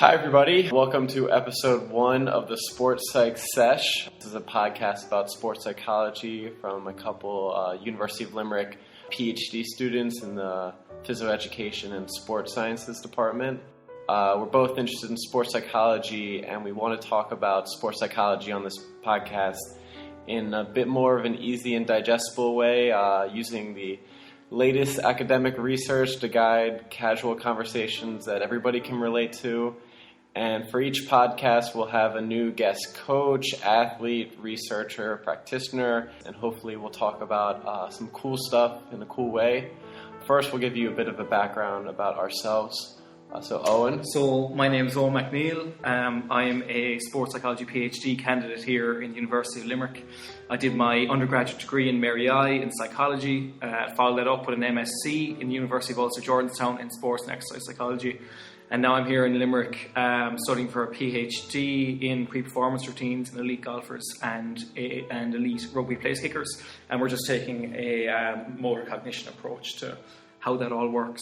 Hi everybody, welcome to episode 1 of the Sportpsychsesh. This is a podcast about sports psychology from a couple University of Limerick PhD students in the Physical Education and Sports Sciences department. We're both interested in sports psychology, and we want to talk about sports psychology on this podcast in a bit more of an easy and digestible way, using the latest academic research to guide casual conversations that everybody can relate to. And for each podcast, we'll have a new guest coach, athlete, researcher, practitioner, and hopefully we'll talk about some cool stuff in a cool way. First, we'll give you a bit of a background about ourselves. So Owen. So my name is Owen McNeil. I am a sports psychology PhD candidate here in the University of Limerick. I did my undergraduate degree in Mary I in psychology, followed that up with an MSc in the University of Ulster Jordanstown in sports and exercise psychology. And now I'm here in Limerick studying for a PhD in pre-performance routines and elite golfers and elite rugby place kickers. And we're just taking a motor cognition approach to how that all works.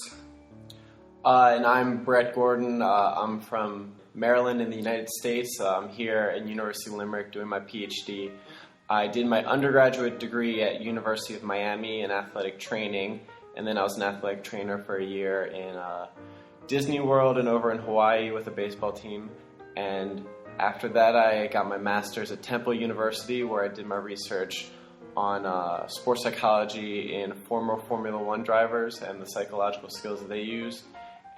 And I'm Brett Gordon. I'm from Maryland in the United States. I'm here at University of Limerick doing my PhD. I did my undergraduate degree at University of Miami in athletic training, and then I was an athletic trainer for a year in Disney World and over in Hawaii with a baseball team. And after that, I got my master's at Temple University, where I did my research on sports psychology in former Formula One drivers and the psychological skills that they use.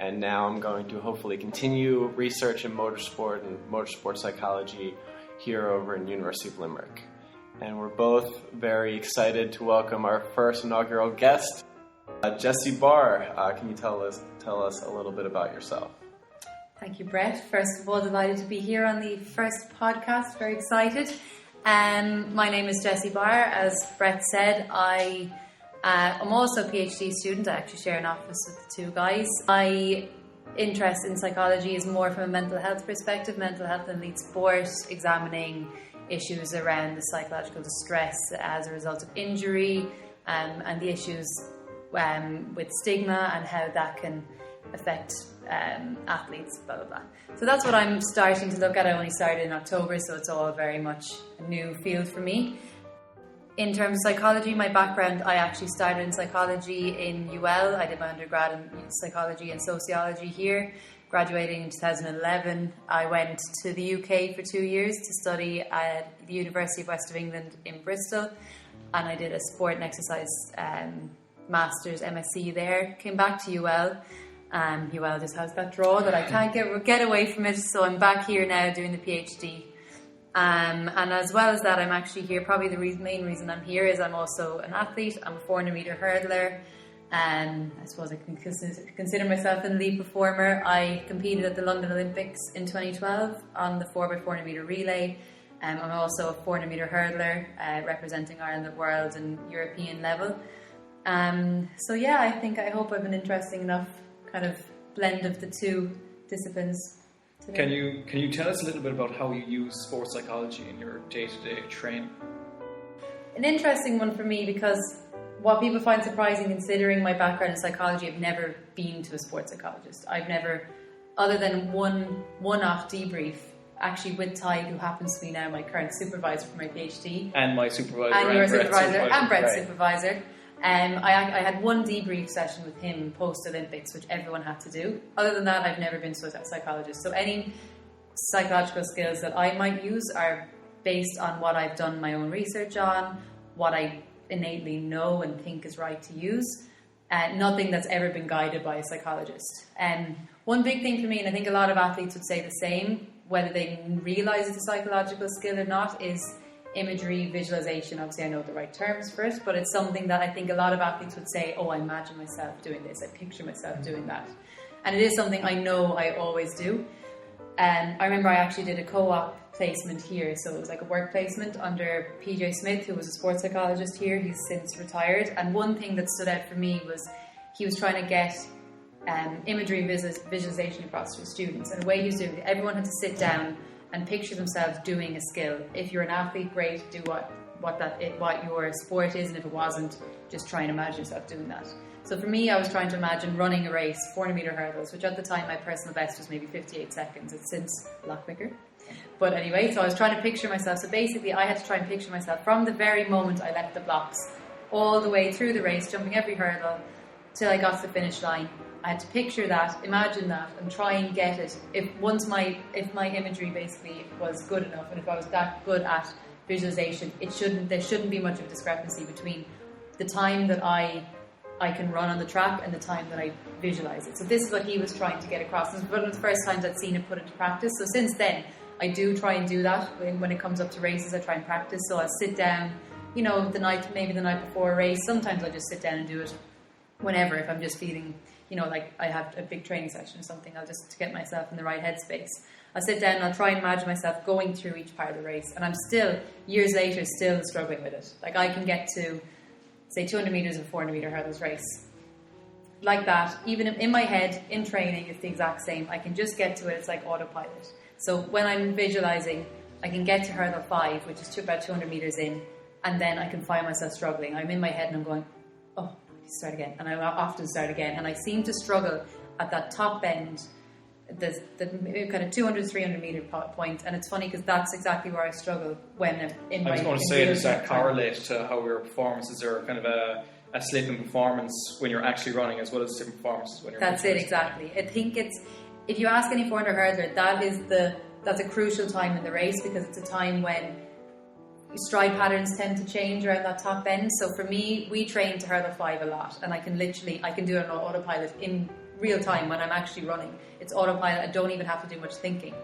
And now I'm going to hopefully continue research in motorsport and motorsport psychology here over in University of Limerick. And we're both very excited to welcome our first inaugural guest, Jessie Barr. Can you tell us a little bit about yourself? Thank you, Brett. First of all, delighted to be here on the first podcast. Very excited. My name is Jessie Barr. As Brett said, I'm also a PhD student. I actually share an office with the two guys. My interest in psychology is more from a mental health perspective, mental health and elite sport, examining issues around the psychological distress as a result of injury, and the issues with stigma and how that can affect athletes, blah, blah, blah. So that's what I'm starting to look at. I only started in October, so it's all very much a new field for me. In terms of psychology, my background, I actually started in psychology in UL. I did my undergrad in psychology and sociology here. Graduating in 2011, I went to the UK for 2 years to study at the University of West of England in Bristol, and I did a sport and exercise Masters MSc there. Came back to UL. UL just has that draw that I can't get away from it, so I'm back here now doing the PhD. And as well as that, I'm actually here, probably the main reason I'm here is I'm also an athlete. I'm a 400 metre hurdler. I suppose I can consider myself an elite performer. I competed at the London Olympics in 2012 on the 4x400 metre relay. I'm also a 400 metre hurdler, representing Ireland at world and European level. I hope I've an interesting enough kind of blend of the two disciplines today. Can you tell us a little bit about how you use sports psychology in your day-to-day training? An interesting one for me, because what people find surprising, considering my background in psychology, I've never been to a sports psychologist. I've never, other than one-off debrief, actually with Ty, who happens to be now my current supervisor for my PhD. And my supervisor. And your supervisor. And Brett's right. Supervisor. I had one debrief session with him post-Olympics, which everyone had to do. Other than that, I've never been to a psychologist. So any psychological skills that I might use are based on what I've done my own research on, what I innately know and think is right to use. Nothing that's ever been guided by a psychologist. One big thing for me, and I think a lot of athletes would say the same, whether they realise it's a psychological skill or not, is imagery, visualization. Obviously I know the right terms for it, but it's something that I think a lot of athletes would say, I imagine myself doing this, I picture myself doing that. And it is something I know I always do. I remember I actually did a co-op placement here, so it was like a work placement under PJ Smith, who was a sports psychologist here. He's since retired, and one thing that stood out for me was he was trying to get imagery visualization across to students, and the way he was doing it, everyone had to sit down and picture themselves doing a skill. If you're an athlete, great, do what your sport is, and if it wasn't, just try and imagine yourself doing that. So for me, I was trying to imagine running a race, 400 meter hurdles, which at the time my personal best was maybe 58 seconds. It's since a lot quicker. But anyway, so I was trying to picture myself. So basically, I had to try and picture myself from the very moment I left the blocks, all the way through the race, jumping every hurdle till I got to the finish line. I had to picture that, imagine that, and try and get it. If my imagery basically was good enough, and if I was that good at visualization, there shouldn't be much of a discrepancy between the time that I can run on the track and the time that I visualize it. So this is what he was trying to get across. This was one of the first times I'd seen it put into practice. So since then, I do try and do that when it comes up to races. I try and practice. So I'll sit down, the night before a race. Sometimes I just sit down and do it whenever, if I'm just feeling, like I have a big training session or something. I'll just, to get myself in the right headspace, I'll sit down and I'll try and imagine myself going through each part of the race. And I'm still, years later, still struggling with it. Like, I can get to, say, 200 metres of 400 metre hurdles race. Like that, even in my head, in training, it's the exact same. I can just get to it. It's like autopilot. So when I'm visualising, I can get to hurdle 5, which is about 200 metres in, and then I can find myself struggling. I'm in my head and I'm going, oh, start again. And I often start again. And I seem to struggle at that top end, the kind of 200, 300 metre point. And it's funny because that's exactly where I struggle when I'm in my... I was going to say, does that correlate to how your performances are kind of a slip in performance when you're actually running, as well as slip in performances when you're... That's it, exactly. I think it's... If you ask any 400 hurdler, that's a crucial time in the race, because it's a time when stride patterns tend to change around that top end. So for me, we train to hurdle 5 a lot, and I can do it on autopilot in real time when I'm actually running. It's autopilot. I don't even have to do much thinking.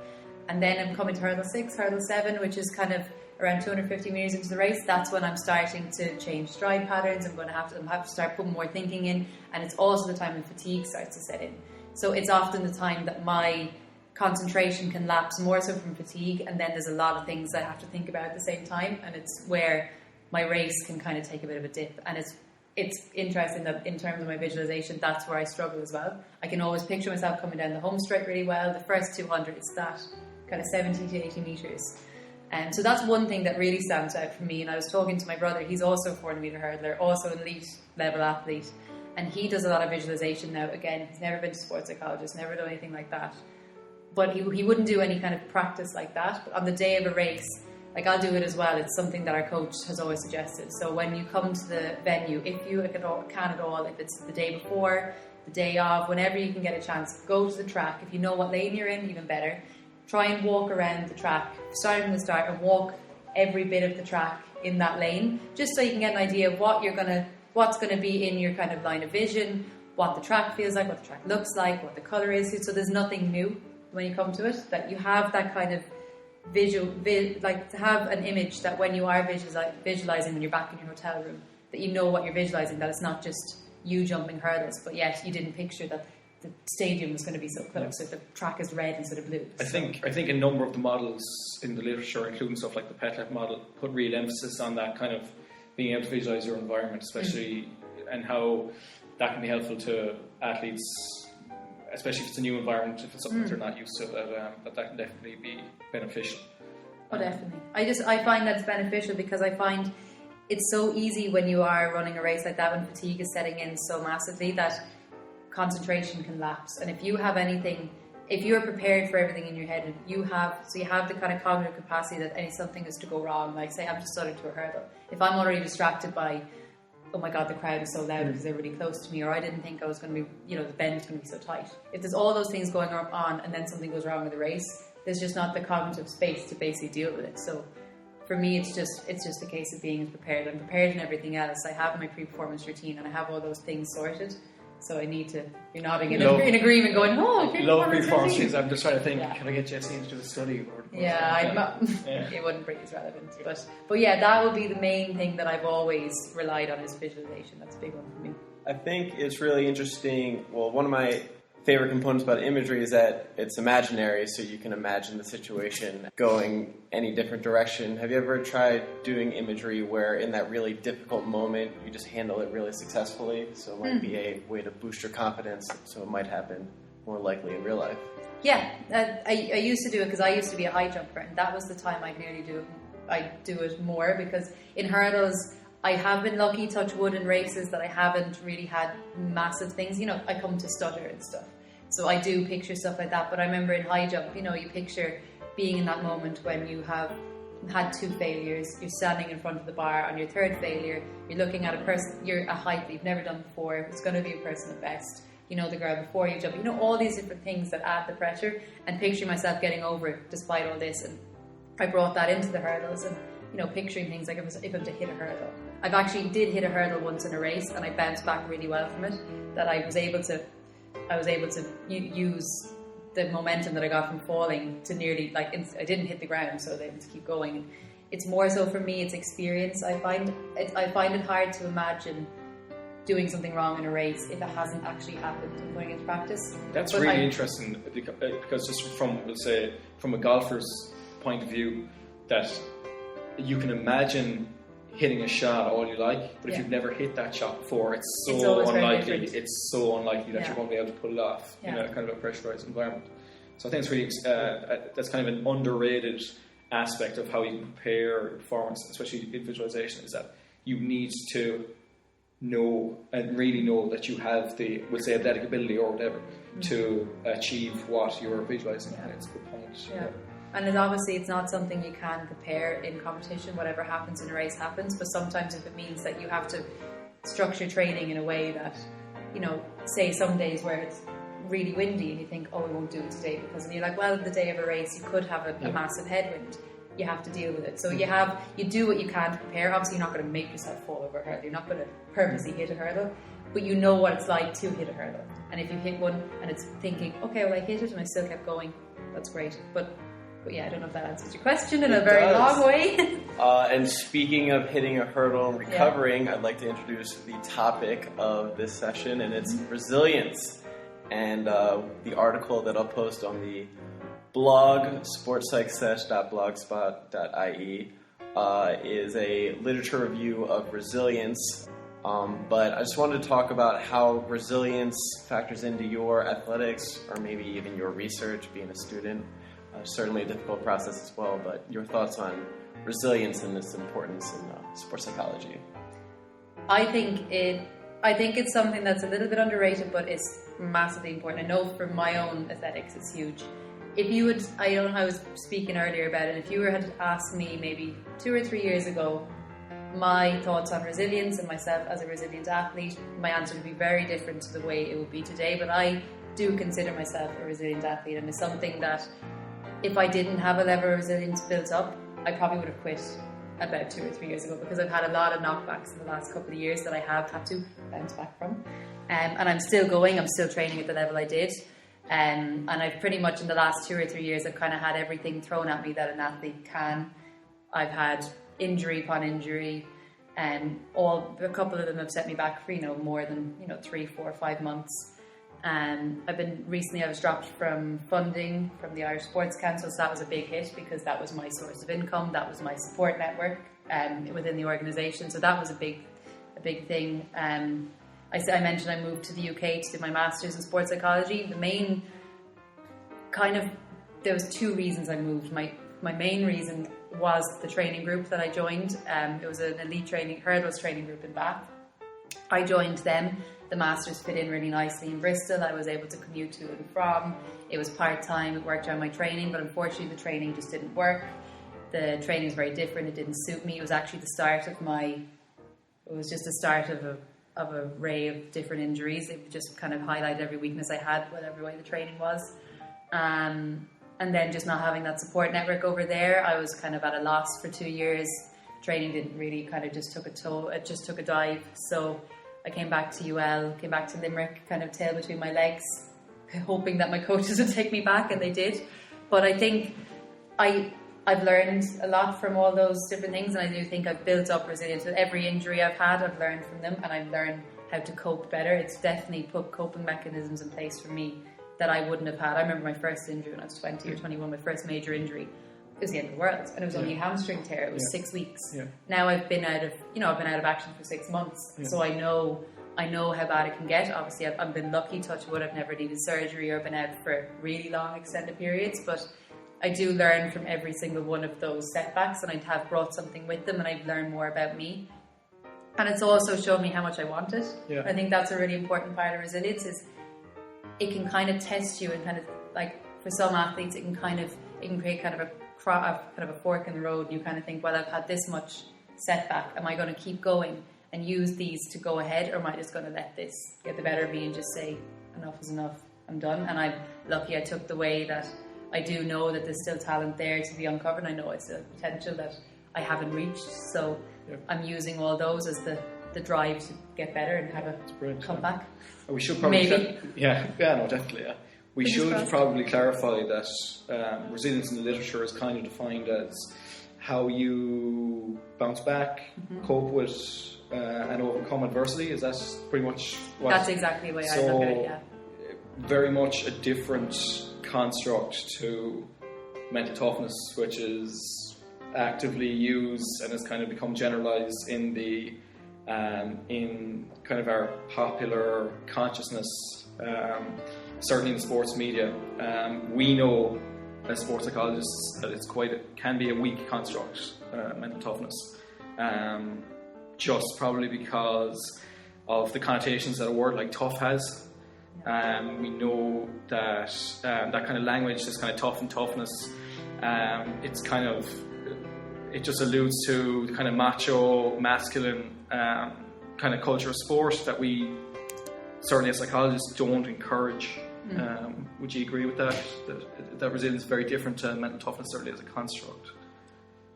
And then I'm coming to hurdle 6, hurdle 7, which is kind of around 250 metres into the race. That's when I'm starting to change stride patterns. I'm going to have to start putting more thinking in, and it's also the time when fatigue starts to set in. So it's often the time that my concentration can lapse more so from fatigue, and then there's a lot of things I have to think about at the same time, and it's where my race can kind of take a bit of a dip. And it's interesting that in terms of my visualization, that's where I struggle as well. I can always picture myself coming down the home straight really well. The first 200, it's that kind of 70 to 80 metres. And so that's one thing that really stands out for me. And I was talking to my brother, he's also a 400 metre hurdler, also an elite level athlete. And he does a lot of visualization now. Again, he's never been to sports psychologist, never done anything like that. But he wouldn't do any kind of practice like that. But on the day of a race, like, I'll do it as well. It's something that our coach has always suggested. So when you come to the venue, if you can at all, if it's the day before, the day of, whenever you can get a chance, go to the track. If you know what lane you're in, even better. Try and walk around the track, start from the start, and walk every bit of the track in that lane, just so you can get an idea of what's going to be in your kind of line of vision, what the track feels like, what the track looks like, what the colour is. So there's nothing new when you come to it, that you have that kind of like to have an image that when you are visualising when you're back in your hotel room, that you know what you're visualising, that it's not just you jumping hurdles, but yet you didn't picture that the stadium was going to be so close, if the track is red instead of blue. I think a number of the models in the literature, including stuff like the Petlep model, put real emphasis on that kind of being able to visualise your environment, especially, and how that can be helpful to athletes, especially if it's a new environment, if it's something that they're not used to, that can definitely be beneficial. Oh, definitely. I find that's beneficial, because I find it's so easy when you are running a race like that, when fatigue is setting in so massively, that concentration can lapse. And if you're prepared for everything in your head, and you have the kind of cognitive capacity that something is to go wrong, like say I'm just starting to a hurdle. If I'm already distracted by, oh my God, the crowd is so loud because they're really close to me, or I didn't think I was going to be, the bend is going to be so tight. If there's all those things going on and then something goes wrong with the race, there's just not the cognitive space to basically deal with it. So for me, it's just a case of being prepared. I'm prepared in everything else. I have my pre-performance routine and I have all those things sorted. So I need to. You're nodding in agreement, going, "Oh, love pre-performance routines." I'm just trying to think, can I get Jesse into the study? It wouldn't be as relevant, but yeah, that would be the main thing that I've always relied on, is visualization. That's a big one for me. I think it's really interesting. Well, one of my favorite components about imagery is that it's imaginary, so you can imagine the situation going any different direction. Have you ever tried doing imagery where in that really difficult moment you just handle it really successfully? So it might be a way to boost your confidence, so it might happen more likely in real life. Yeah, I used to do it because I used to be a high jumper, and that was the time I'd nearly do it I do it more, because in hurdles I have been lucky, touch wood, in races that I haven't really had massive things. You know, I come to stutter and stuff, so I do picture stuff like that. But I remember in high jump, you know, you picture being in that moment when you have had 2 failures, you're standing in front of the bar on your 3rd failure, you're looking at a person, you're a height that you've never done before, it's going to be a person at best, you know the girl before you jump, you know, all these different things that add the pressure, and picturing myself getting over it despite all this. And I brought that into the hurdles, and you know, picturing things like if I'm to hit a hurdle. I've actually did hit a hurdle once in a race, and I bounced back really well from it, that I was able to use the momentum that I got from falling to nearly, like, I didn't hit the ground, so I was able to keep going. It's more so for me, it's experience. I find it hard to imagine doing something wrong in a race if it hasn't actually happened and putting it into practice. That's really interesting, because just from, we'll say, from a golfer's point of view, that you can imagine hitting a shot all you like, but if you've never hit that shot before, it's so unlikely that you're going to be able to pull it off in a kind of a pressurized environment. So I think it's really that's kind of an underrated aspect of how you can prepare your performance, especially in visualization, is that you need to know and really know that you have the, we'll say, athletic ability or whatever to achieve what you're visualizing. And it's a good point. Yeah. And obviously it's not something you can prepare in competition. Whatever happens in a race happens. But sometimes if it means that you have to structure training in a way that, you know, say some days where it's really windy and you think, oh, we won't do it today because, and you're like, well, the day of a race you could have a massive headwind. You have to deal with it. So you do what you can to prepare. Obviously you're not going to make yourself fall over a hurdle. You're not going to purposely hit a hurdle. But you know what it's like to hit a hurdle. And if you hit one and it's thinking, okay, well, I hit it and I still kept going, that's great. But yeah, I don't know if that answers your question in a very long way. And speaking of hitting a hurdle and recovering, I'd like to introduce the topic of this session, and it's resilience. And the article that I'll post on the blog, Sportpsychsesh.blogspot.ie, is a literature review of resilience. But I just wanted to talk about how resilience factors into your athletics, or maybe even your research, being a student. Certainly a difficult process as well, but your thoughts on resilience and its importance in sports psychology. I think it's something that's a little bit underrated, but it's massively important. I know for my own athletics it's huge. If you would, I was speaking earlier about it, if you had asked me maybe 2 or 3 years ago my thoughts on resilience and myself as a resilient athlete, my answer would be very different to the way it would be today. But I do consider myself a resilient athlete, and it's something that if I didn't have a level of resilience built up, I probably would have quit about 2 or 3 years ago, because I've had a lot of knockbacks in the last couple of years that I have had to bounce back from. And I'm still going, I'm still training at the level I did. And I've pretty much in the last 2 or 3 years, I've kind of had everything thrown at me that an athlete can. I've had injury upon injury, and a couple of them have set me back for, more than, 3, 4, 5 months. I was dropped from funding from the Irish Sports Council, so that was a big hit because that was my source of income, that was my support network within the organisation, so that was a big thing. I mentioned I moved to the UK to do my Masters in Sports Psychology. The main there was 2 reasons I moved. My main reason was the training group that I joined. It was an elite hurdles training group in Bath. I joined them. The Masters fit in really nicely in Bristol. I was able to commute to and from. It was part-time, it worked around my training, but unfortunately the training just didn't work. The training was very different, it didn't suit me. It was actually the start of of a array of different injuries. It just kind of highlighted every weakness I had, whatever way the training was. And then just not having that support network over there, I was kind of at a loss for 2 years. Training didn't really, kind of just took a toll, it just took a dive. So I came back to UL, came back to Limerick, kind of tail between my legs, hoping that my coaches would take me back, and they did. But I think I've learned a lot from all those different things, and I do think I've built up resilience. With every injury I've had, I've learned from them, and I've learned how to cope better. It's definitely put coping mechanisms in place for me that I wouldn't have had. I remember my first injury when I was 20 or 21, my first major injury. It was the end of the world, and it was only a hamstring tear. It was 6 weeks. Yeah. Now I've been out of action for 6 months, so I know how bad it can get. Obviously, I've been lucky, touch wood, I've never needed surgery or been out for really long extended periods. But I do learn from every single one of those setbacks, and I have brought something with them, and I've learned more about me. And it's also shown me how much I want it. Yeah. I think that's a really important part of resilience, is it can kind of test you, and kind of like for some athletes, it can create kind of a fork in the road. You kind of think, well, I've had this much setback. Am I going to keep going and use these to go ahead, or am I just going to let this get the better of me and just say, enough is enough, I'm done? And I'm lucky I took the way that I do know that there's still talent there to be uncovered. I know it's a potential that I haven't reached. So I'm using all those as the drive to get better and have a comeback. We should probably... Maybe. Definitely. We should probably clarify that resilience in the literature is kind of defined as how you bounce back, cope with and overcome adversity. Is that pretty much what... That's exactly the way I look at it, yeah. Very much a different construct to mental toughness, which is actively used and has kind of become generalized in the in kind of our popular consciousness, certainly in the sports media. We know as sports psychologists that can be a weak construct, mental toughness, just probably because of the connotations that a word like tough has. We know that that kind of language, this kind of tough and toughness, it just alludes to the kind of macho, masculine kind of culture of sport that we, certainly as psychologists, don't encourage. Would you agree with that? That resilience is very different to mental toughness, certainly as a construct.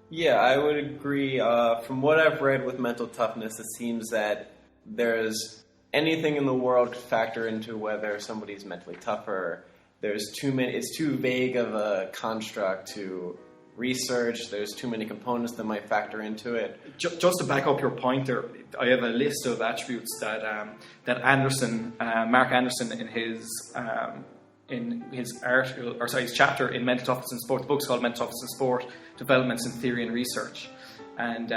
Yeah, I would agree. From what I've read with mental toughness, it seems that there's anything in the world could factor into whether somebody's mentally tougher. It's too vague of a construct to research. There's too many components that might factor into it. Just to back up your point there, I have a list of attributes that Anderson, Mark Anderson, in his article, his chapter in Mental Toughness in Sport, the book's called Mental Toughness in Sport: Developments in Theory and Research, and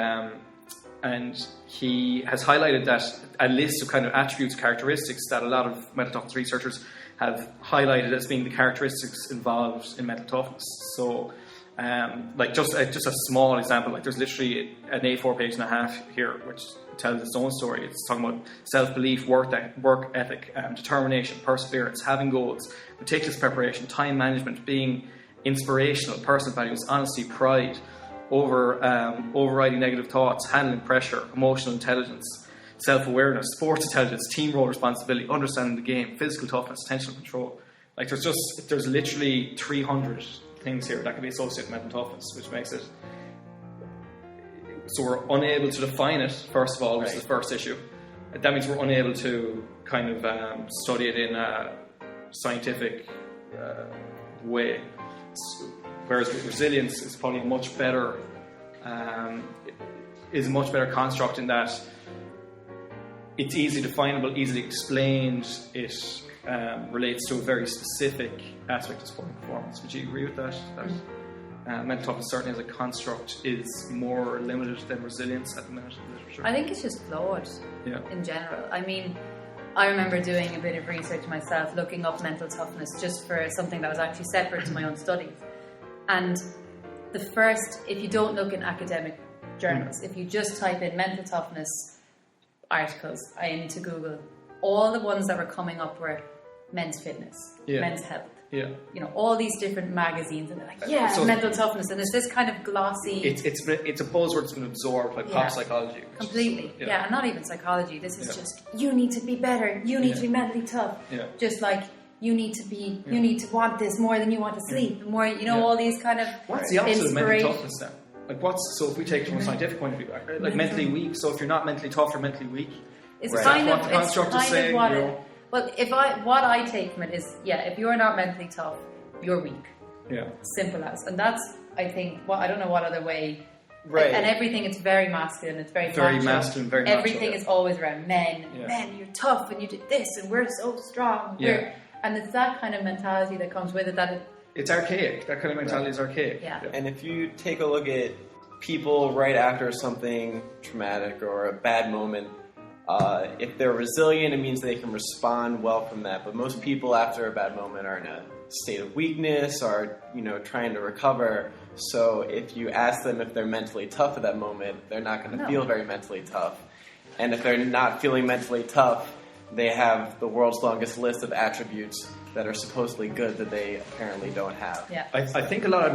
he has highlighted that a list of kind of attributes, characteristics that a lot of mental toughness researchers have highlighted as being the characteristics involved in mental toughness. So, just a small example, like there's literally an A4 page and a half here, which tells its own story. It's talking about self-belief, work ethic, determination, perseverance, having goals, meticulous preparation, time management, being inspirational, personal values, honesty, pride, overriding negative thoughts, handling pressure, emotional intelligence, self-awareness, sports intelligence, team role responsibility, understanding the game, physical toughness, attentional control. Like there's literally 300 things here that can be associated with mental toughness, which makes it so we're unable to define it, first of all, which is the first issue. That means we're unable to kind of study it in a scientific way. Whereas with resilience is probably a much better construct in that it's easily definable, easily explained. It relates to a very specific aspect of sporting performance. Would you agree with that? That mental toughness, certainly as a construct, is more limited than resilience at the minute in literature? I think it's just flawed in general. I mean, I remember doing a bit of research myself, looking up mental toughness just for something that was actually separate to my own studies. And if you don't look in academic journals, if you just type in mental toughness articles into Google, all the ones that were coming up were men's fitness, men's health. Yeah. You know, all these different magazines, and they're like, so mental toughness, and it's this kind of glossy... It's a buzzword that's been absorbed by pop psychology. Completely, and not even psychology. This is just, you need to be better, you need to be mentally tough. Yeah. Just like, you need to want this more than you want to sleep, more, all these kind of... What's the opposite of mental toughness then? Like so if we take it from a scientific point of view, like mentally weak, so if you're not mentally tough, you're mentally weak. It's kind of what Well, what I take from it is, if you're not mentally tough, you're weak. Yeah. Simple as. And that's, I think, I don't know what other way. Right. And everything, it's very masculine, it's very masculine, very macho. Everything is always around men. Yeah. Men, you're tough, and you did this, and we're so strong. And it's that kind of mentality that comes with it it's archaic. That kind of mentality is archaic. Yeah. And if you take a look at people right after something traumatic or a bad moment, If they're resilient, it means they can respond well from that. But most people after a bad moment are in a state of weakness or, trying to recover. So if you ask them if they're mentally tough at that moment, they're not going to feel very mentally tough. And if they're not feeling mentally tough, they have the world's longest list of attributes that are supposedly good that they apparently don't have. Yeah. I think a lot of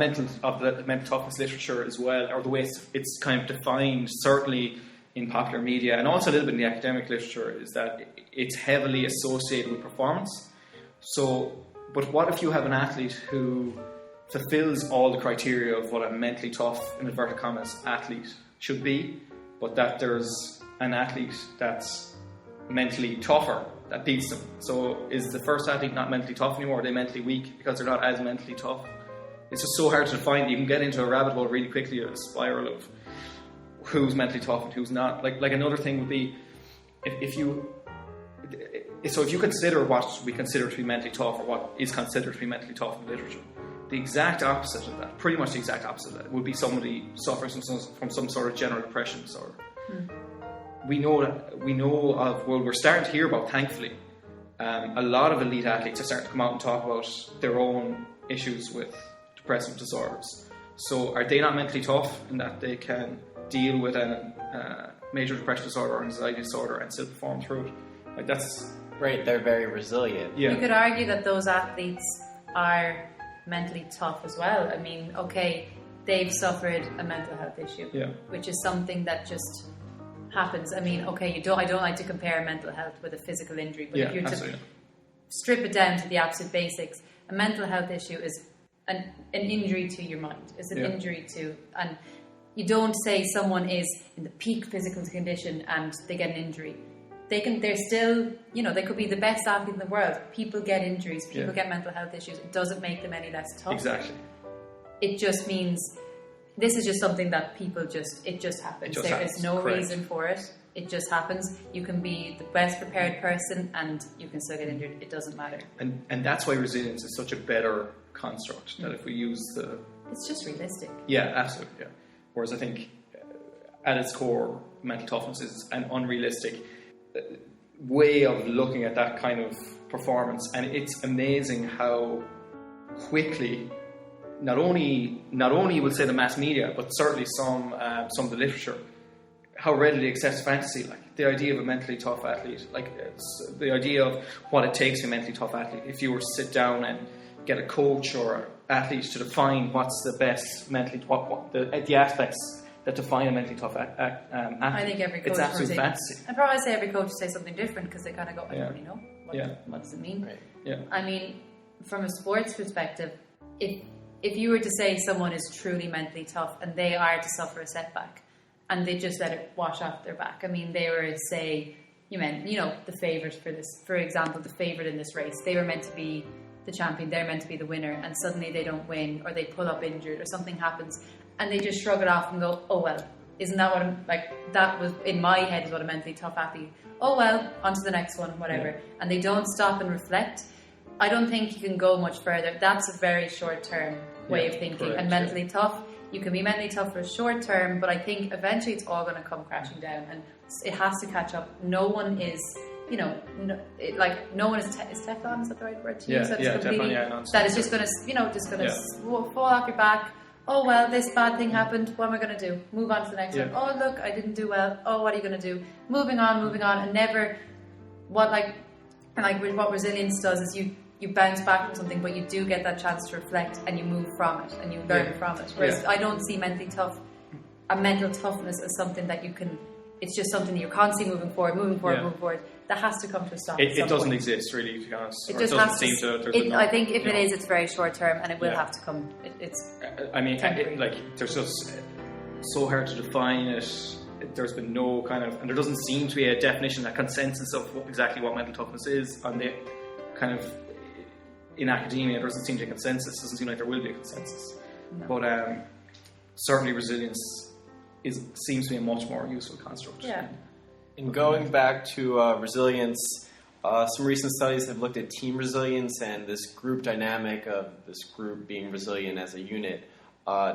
the mental toughness literature as well, or the way it's kind of defined, certainly in popular media and also a little bit in the academic literature, is that it's heavily associated with performance. So, but what if you have an athlete who fulfills all the criteria of what a mentally tough, in inverted commas, athlete should be, but that there's an athlete that's mentally tougher that beats them? So is the first athlete not mentally tough anymore? Are they mentally weak because they're not as mentally tough? It's just so hard to define. You can get into a rabbit hole really quickly, a spiral of who's mentally tough and who's not. Like another thing would be if you consider what we consider to be mentally tough, or what is considered to be mentally tough in the literature, the exact opposite of that, pretty much the exact opposite of that, would be somebody suffering from some sort of general depression disorder. We know of, well, we're starting to hear about, thankfully, a lot of elite athletes are starting to come out and talk about their own issues with depressive disorders. So are they not mentally tough in that they can deal with a major depression disorder or anxiety disorder and still perform through it? Like, that's... Right, they're very resilient. Yeah. You could argue that those athletes are mentally tough as well. I mean, okay, they've suffered a mental health issue, which is something that just happens. I mean, okay, I don't like to compare mental health with a physical injury, but if you're to strip it down to the absolute basics, a mental health issue is an injury to your mind. It's an injury to, and you don't say someone is in the peak physical condition and they get an injury. They're still, they could be the best athlete in the world. People get injuries, people get mental health issues. It doesn't make them any less tough. Exactly. It just means, this is just something that it just happens. There is no reason for it. It just happens. You can be the best prepared person and you can still get injured. It doesn't matter. And that's why resilience is such a better construct, that if we use it's just realistic. Yeah, absolutely, yeah. Whereas I think at its core, mental toughness is an unrealistic way of looking at that kind of performance. And it's amazing how quickly not only we'll say the mass media, but certainly some of the literature, how readily accepts fantasy, like the idea of a mentally tough athlete, like the idea of what it takes to be a mentally tough athlete. If you were to sit down and get a coach or athlete to define what's the best mentally, what the aspects that define a mentally tough athlete, I think every coach, it's absolute fantasy. I'd probably say every coach would say something different, because they kind of go, I don't really know. What does it mean? Right. Yeah. I mean, from a sports perspective, if you were to say someone is truly mentally tough and they are to suffer a setback and they just let it wash off their back, I mean, they were to say, the favourite for example, the favourite in this race, they were meant to be the champion, they're meant to be the winner, and suddenly they don't win, or they pull up injured, or something happens, and they just shrug it off and go, oh well, isn't that what that was in my head is what a mentally tough athlete, oh well, on to the next one, whatever, and they don't stop and reflect. I don't think you can go much further. That's a very short term way of thinking, correct, and mentally tough, you can be mentally tough for a short term, but I think eventually it's all going to come crashing down, and it has to catch up. No one is, no one is Teflon, is that the right word to use? Teflon, that is just going to, fall off your back. Oh well, this bad thing happened, what am I going to do? Move on to the next one. Oh look, I didn't do well. Oh, what are you going to do? Moving on, and never, what resilience does is you bounce back from something, but you do get that chance to reflect and you move from it and you learn from it. Whereas I don't see mental toughness as something that you can, it's just something that you're constantly moving forward. That has to come to a stop. It doesn't exist, really, to be honest. It just has to. I think if it is, it's very short term, and it will have to come. It's. There's just so hard to define it. There's been no kind of, and there doesn't seem to be a definition, a consensus of exactly what mental toughness is. On the kind of in academia, there doesn't seem to be a consensus. It doesn't seem like there will be a consensus. No. But certainly, resilience seems to be a much more useful construct. Yeah. And going back to resilience, some recent studies have looked at team resilience and this group dynamic of this group being resilient as a unit.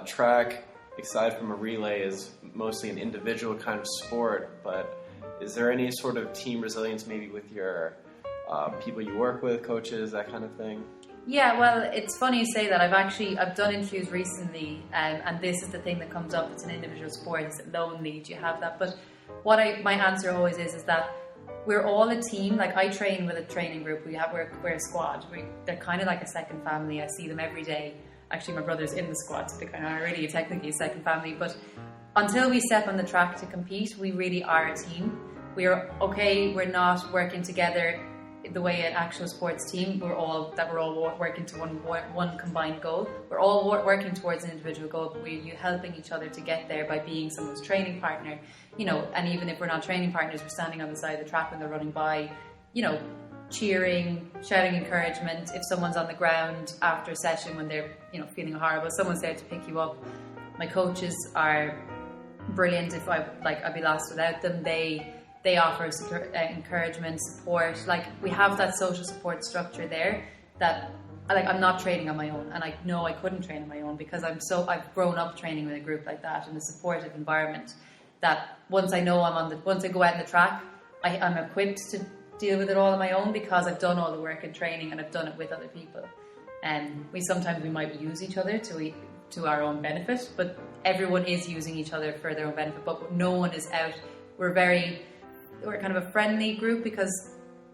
Track, aside from a relay, is mostly an individual kind of sport, but Is there any sort of team resilience maybe with your people you work with, coaches, that kind of thing? Yeah, well, it's funny you say that. I've done interviews recently, and this is the thing that comes up. It's an individual sport. Is it lonely? Do you have that? But my answer always is that we're all a team. Like, I train with a training group. We're a squad. They're kind of like a second family. I see them every day. Actually, my brother's in the squad, so they're kind of really technically a second family. But until we step on the track to compete, we really are a team. We're We're not working together the way an actual sports team. We're all working to one combined goal. We're all working towards an individual goal, but we're helping each other to get there by being someone's training partner. And even if we're not training partners, we're standing on the side of the track when they're running by, cheering, shouting encouragement. If someone's on the ground after a session when they're, feeling horrible, someone's there to pick you up. My coaches are brilliant. If I'd be lost without them. They offer encouragement, support. Like, we have that social support structure there that, I'm not training on my own, and I know I couldn't train on my own because I've grown up training with a group like that in a supportive environment. That once I go out on the track, I'm equipped to deal with it all on my own because I've done all the work and training and I've done it with other people. And we might use each other to our own benefit, but everyone is using each other for their own benefit. But no one is out. We're kind of a friendly group because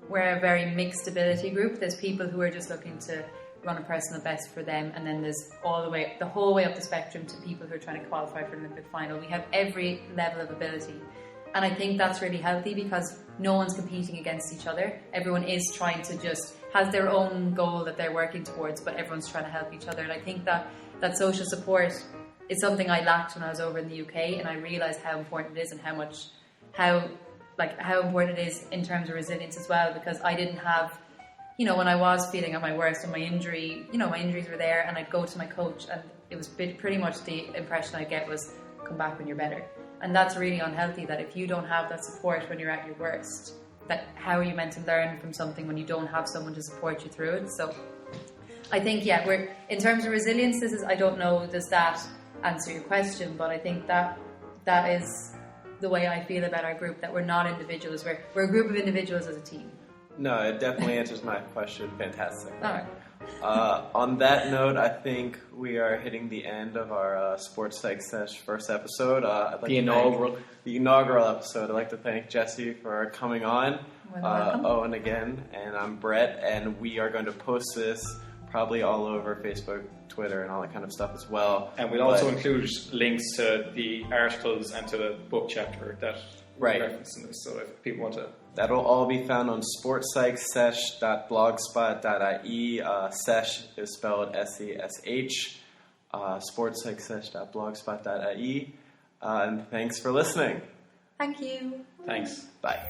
we're a very mixed ability group. There's people who are just looking to run a personal best for them, and then there's the whole way up the spectrum to people who are trying to qualify for an Olympic final. We have every level of ability, and I think that's really healthy because no one's competing against each other. Everyone is trying to has their own goal that they're working towards, but everyone's trying to help each other. And I think that social support is something I lacked when I was over in the UK, and I realised how important it is and how important it is in terms of resilience as well, because I didn't have, when I was feeling at my worst and my injuries were there, and I'd go to my coach and it was pretty much the impression I'd get was, come back when you're better. And that's really unhealthy, that if you don't have that support when you're at your worst, that how are you meant to learn from something when you don't have someone to support you through it? So I think, we're, in terms of resilience, I don't know, does that answer your question, but I think that is the way I feel about our group, that we're not individuals. We're a group of individuals as a team. No, it definitely answers my question. Fantastic. All right. On that note, I think we are hitting the end of our Sports Psych Sesh first episode. The inaugural episode. I'd like to thank Jessie for coming on. Welcome. Owen again, and I'm Brett, and we are going to post this probably all over Facebook, Twitter, and all that kind of stuff as well. And we'll also include links to the articles and to the book chapter that we reference in this. So if people want to... That'll all be found on Sportpsychsesh.blogspot.ie. Sesh is spelled S-E-S-H. Sportpsychsesh.blogspot.ie. And thanks for listening. Thank you. Thanks. Bye.